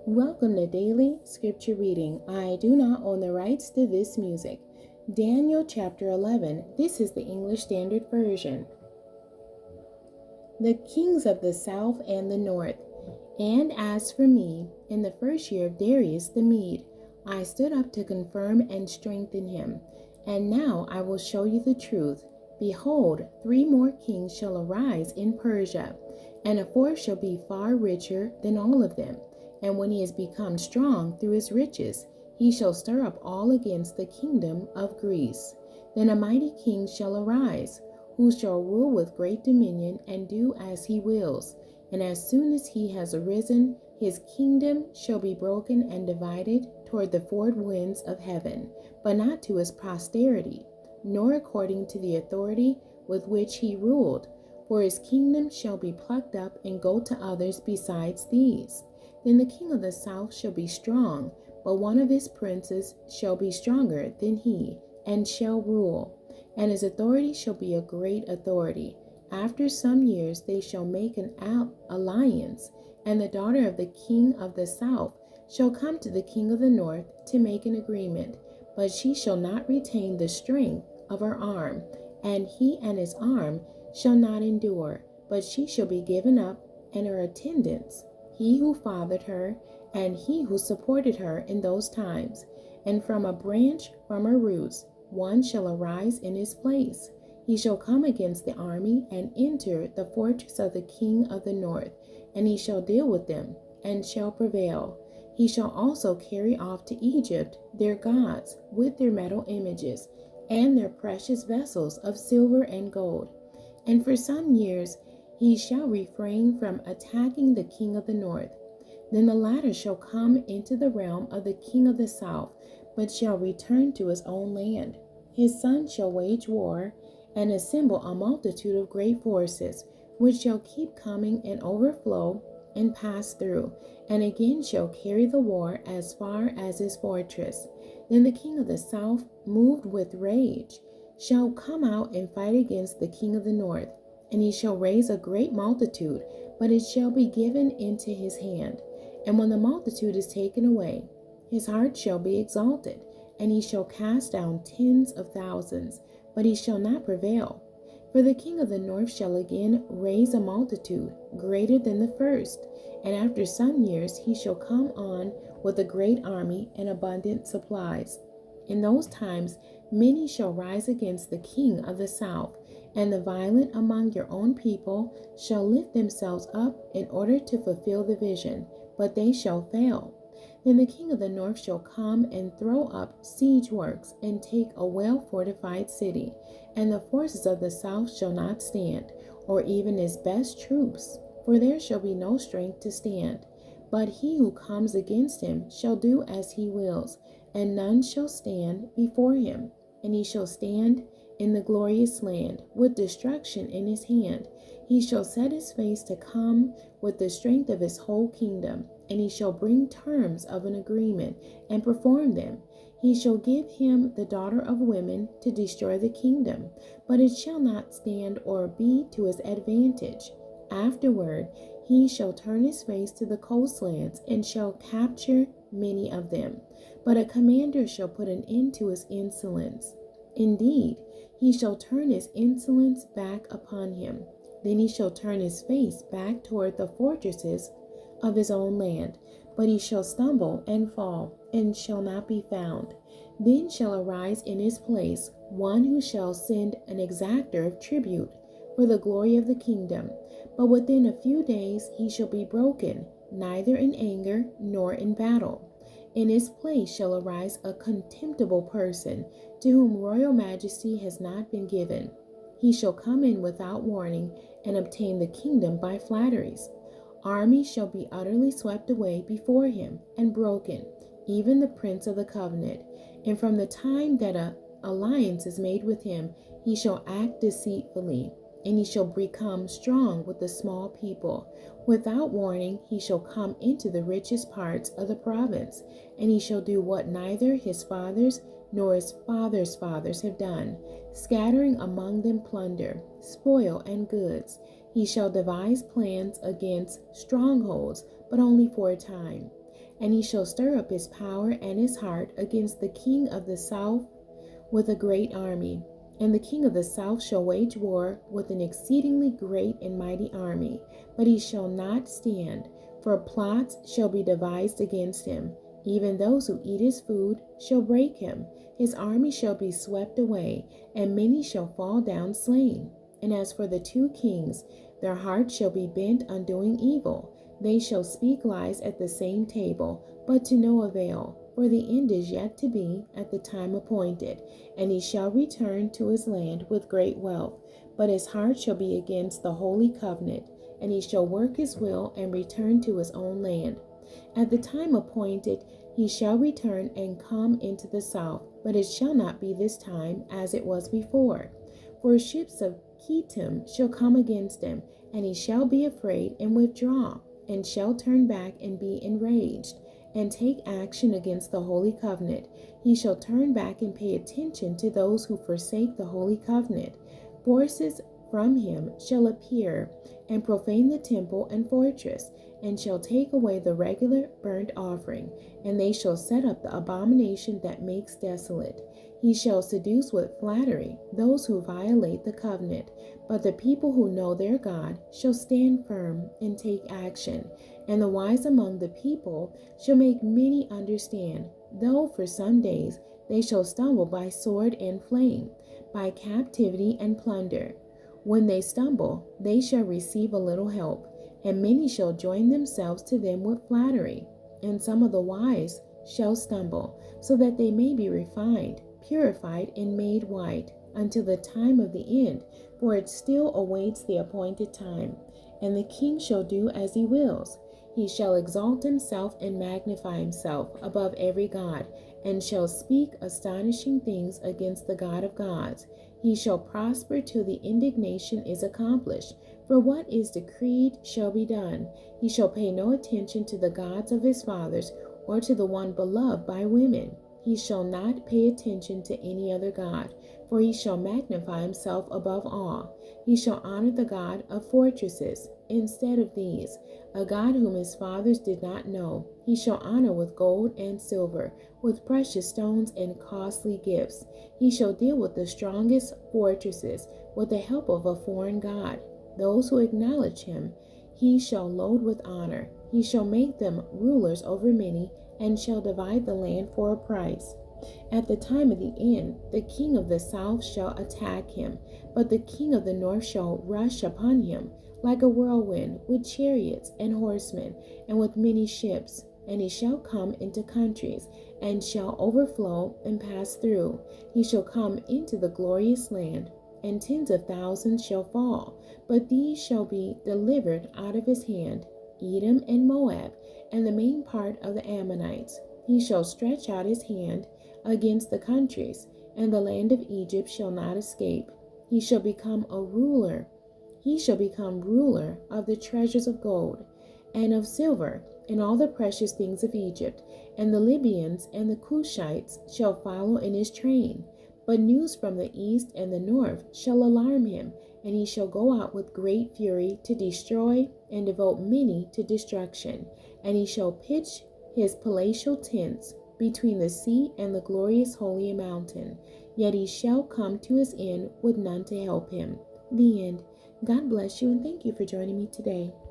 Welcome to Daily Scripture Reading. I do not own the rights to this music. Daniel chapter 11. This is the English Standard Version. The kings of the south and the north. And as for me, in the first year of Darius the Mede, I stood up to confirm and strengthen him. And now I will show you the truth. Behold, 3 more kings shall arise in Persia, and a fourth shall be far richer than all of them. And when he has become strong through his riches, he shall stir up all against the kingdom of Greece. Then a mighty king shall arise, who shall rule with great dominion and do as he wills. And as soon as he has arisen, his kingdom shall be broken and divided toward the 4 winds of heaven, but not to his posterity, nor according to the authority with which he ruled. For his kingdom shall be plucked up and go to others besides these. Then the king of the south shall be strong, but one of his princes shall be stronger than he, and shall rule. And his authority shall be a great authority. After some years they shall make an alliance, and the daughter of the king of the south shall come to the king of the north to make an agreement. But she shall not retain the strength of her arm, and he and his arm shall not endure, but she shall be given up, and her attendants, he who fathered her, and he who supported her in those times. And from a branch from her roots, one shall arise in his place. He shall come against the army and enter the fortress of the king of the north, and he shall deal with them, and shall prevail. He shall also carry off to Egypt their gods with their metal images, and their precious vessels of silver and gold. And for some years he shall refrain from attacking the king of the north. Then the latter shall come into the realm of the king of the south, but shall return to his own land. His son shall wage war, and assemble a multitude of great forces, which shall keep coming and overflow and pass through, and again shall carry the war as far as his fortress. Then the king of the south, moved with rage, shall come out and fight against the king of the north. And he shall raise a great multitude, but it shall be given into his hand. And when the multitude is taken away, his heart shall be exalted, and he shall cast down tens of thousands, but he shall not prevail. For the king of the north shall again raise a multitude greater than the first, and after some years he shall come on with a great army and abundant supplies. In those times many shall rise against the king of the south, and the violent among your own people shall lift themselves up in order to fulfill the vision, but they shall fail. Then the king of the north shall come and throw up siege works and take a well-fortified city, and the forces of the south shall not stand, or even his best troops, for there shall be no strength to stand. But he who comes against him shall do as he wills, and none shall stand before him. And he shall stand in the glorious land, with destruction in his hand. He shall set his face to come with the strength of his whole kingdom, and he shall bring terms of an agreement and perform them. He shall give him the daughter of women to destroy the kingdom, but it shall not stand or be to his advantage. Afterward he shall turn his face to the coastlands, and shall capture many of them. But a commander shall put an end to his insolence. Indeed, he shall turn his insolence back upon him. Then he shall turn his face back toward the fortresses of his own land. But he shall stumble and fall, and shall not be found. Then shall arise in his place one who shall send an exactor of tribute for the glory of the kingdom. But within a few days he shall be broken, neither in anger nor in battle. In his place shall arise a contemptible person, to whom royal majesty has not been given. He shall come in without warning, and obtain the kingdom by flatteries. Armies shall be utterly swept away before him, and broken, even the prince of the covenant. And from the time that an alliance is made with him, he shall act deceitfully, and he shall become strong with the small people. Without warning he shall come into the richest parts of the province, and he shall do what neither his fathers nor his fathers' fathers have done, scattering among them plunder, spoil, and goods. He shall devise plans against strongholds, but only for a time. and he shall stir up his power and his heart against the king of the south with a great army. And the king of the south shall wage war with an exceedingly great and mighty army, but he shall not stand, for plots shall be devised against him. Even those who eat his food shall break him. His army shall be swept away, and many shall fall down slain. And as for the two kings, their hearts shall be bent on doing evil. They shall speak lies at the same table, but to no avail. For the end is yet to be at the time appointed, and he shall return to his land with great wealth. But his heart shall be against the holy covenant, and he shall work his will and return to his own land. At the time appointed, he shall return and come into the south, but it shall not be this time as it was before. For ships of Kittim shall come against him, and he shall be afraid and withdraw, and shall turn back and be enraged, and take action against the holy covenant. He shall turn back and pay attention to those who forsake the holy covenant. Forces from him shall appear and profane the temple and fortress, and shall take away the regular burnt offering, and they shall set up the abomination that makes desolate. He shall seduce with flattery those who violate the covenant, but the people who know their God shall stand firm and take action, and the wise among the people shall make many understand, though for some days they shall stumble by sword and flame, by captivity and plunder. When they stumble, they shall receive a little help, and many shall join themselves to them with flattery. And some of the wise shall stumble, so that they may be refined, purified, and made white, until the time of the end, for it still awaits the appointed time. And the king shall do as he wills. He shall exalt himself and magnify himself above every god, and shall speak astonishing things against the God of gods. He shall prosper till the indignation is accomplished, for what is decreed shall be done. He shall pay no attention to the gods of his fathers, or to the one beloved by women. He shall not pay attention to any other god, for he shall magnify himself above all. He shall honor the God of fortresses instead of these, a God whom his fathers did not know. He shall honor with gold and silver, with precious stones and costly gifts. He shall deal with the strongest fortresses with the help of a foreign god. Those who acknowledge him, he shall load with honor. He shall make them rulers over many, and shall divide the land for a price. At the time of the end, the king of the south shall attack him, but the king of the north shall rush upon him like a whirlwind, with chariots and horsemen, and with many ships. And he shall come into countries, and shall overflow and pass through. He shall come into the glorious land, and tens of thousands shall fall, but these shall be delivered out of his hand, Edom and Moab, and the main part of the Ammonites. He shall stretch out his hand against the countries, and the land of Egypt shall not escape. He shall become a ruler. He shall become ruler of the treasures of gold and of silver, and all the precious things of Egypt, and the Libyans and the Cushites shall follow in his train. But news from the east and the north shall alarm him, and he shall go out with great fury to destroy and devote many to destruction. And he shall pitch his palatial tents between the sea and the glorious holy mountain. Yet he shall come to his end with none to help him. The end. God bless you, and thank you for joining me today.